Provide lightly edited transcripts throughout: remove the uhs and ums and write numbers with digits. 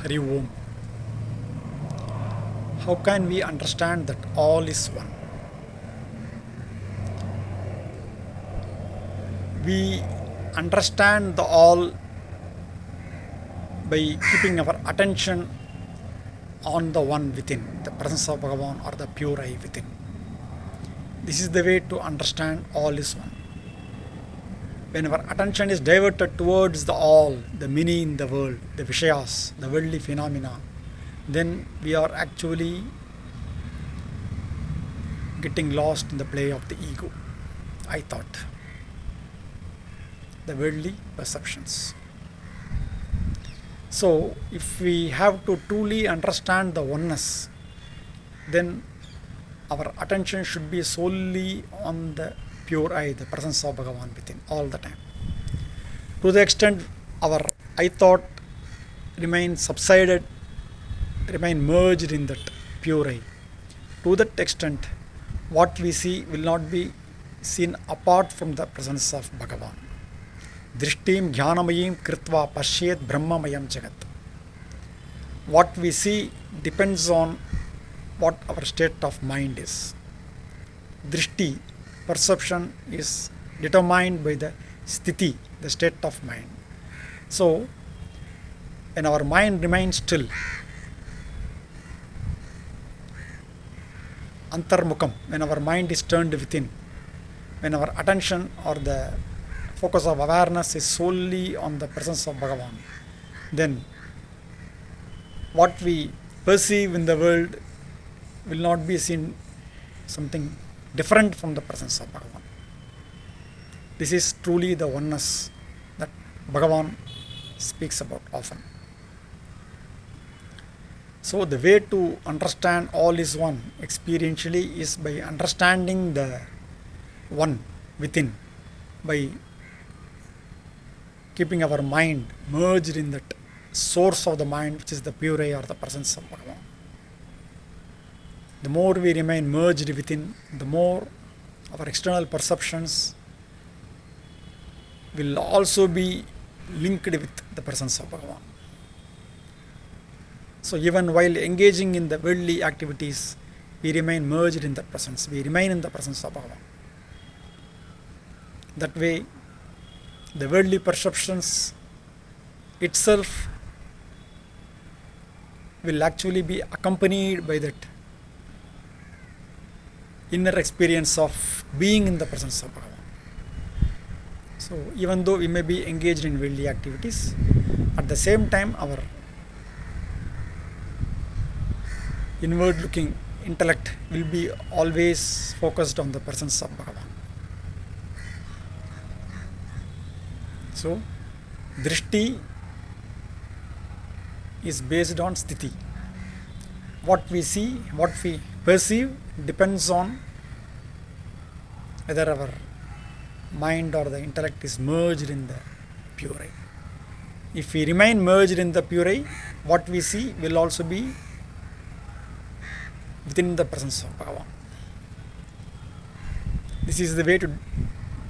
Hari Om. How can we understand that all is one? We understand the all by keeping our attention on the one within, the presence of Bhagavan or the pure I within. This is the way to understand all is one. When our attention is diverted towards the all, the many in the world, the Vishayas, the worldly phenomena, then we are actually getting lost in the play of the ego, I thought, the worldly perceptions. So, if we have to truly understand the oneness, then our attention should be solely on the pure I, the presence of Bhagavan within, all the time. To the extent our I thought remain subsided, remain merged in that pure I, to that extent, what we see will not be seen apart from the presence of Bhagavan. Drishtim jnanamayim kritva pashyet brahmamayam jagat. What we see depends on what our state of mind is. Drishti, perception, is determined by the sthiti, the state of mind. So, when our mind remains still, antarmukam, when our mind is turned within, when our attention or the focus of awareness is solely on the presence of Bhagavan, then what we perceive in the world will not be seen something different from the presence of Bhagavan. This is truly the oneness that Bhagavan speaks about often. So the way to understand all is one experientially is by understanding the one within, by keeping our mind merged in that source of the mind, which is the pure I or the presence of Bhagavan. The more we remain merged within, the more our external perceptions will also be linked with the presence of Bhagavan. So even while engaging in the worldly activities, we remain merged in that presence. We remain in the presence of Bhagavan. That way, the worldly perceptions itself will actually be accompanied by that inner experience of being in the presence of Bhagavan. So even though we may be engaged in worldly activities, at the same time our inward looking intellect will be always focused on the presence of Bhagavan. So, drishti is based on sthiti. What we see, what we perceive depends on whether our mind or the intellect is merged in the pure I. If we remain merged in the pure I, what we see will also be within the presence of Bhagavan. This is the way to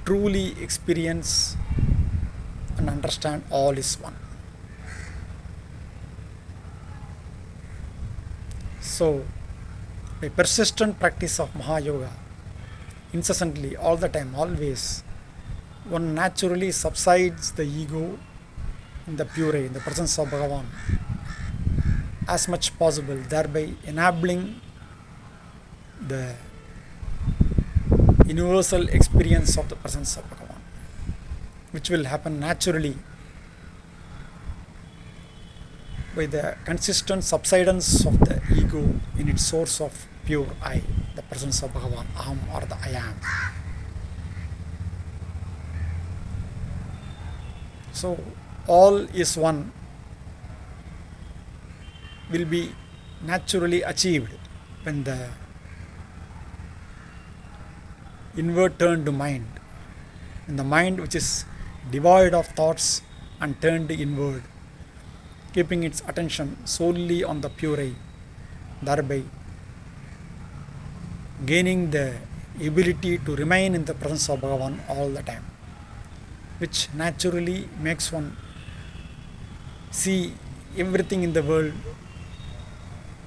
truly experience and understand all is one. So, by persistent practice of Mahayoga, incessantly, all the time, always, one naturally subsides the ego in the pure, in the presence of Bhagavan, as much possible, thereby enabling the universal experience of the presence of Bhagavan, which will happen naturally by the consistent subsidence of the ego in its source of pure I, the presence of Bhagavan, Aham or the I am. So, all is one will be naturally achieved when the inward turned mind, in the mind which is devoid of thoughts and turned inward, keeping its attention solely on the pure I, thereby gaining the ability to remain in the presence of Bhagavan all the time, which naturally makes one see everything in the world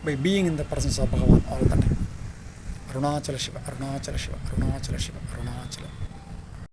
by being in the presence of Bhagavan all the time. Arunachala Shiva, Arunachala Shiva, Arunachala Shiva, Arunachala.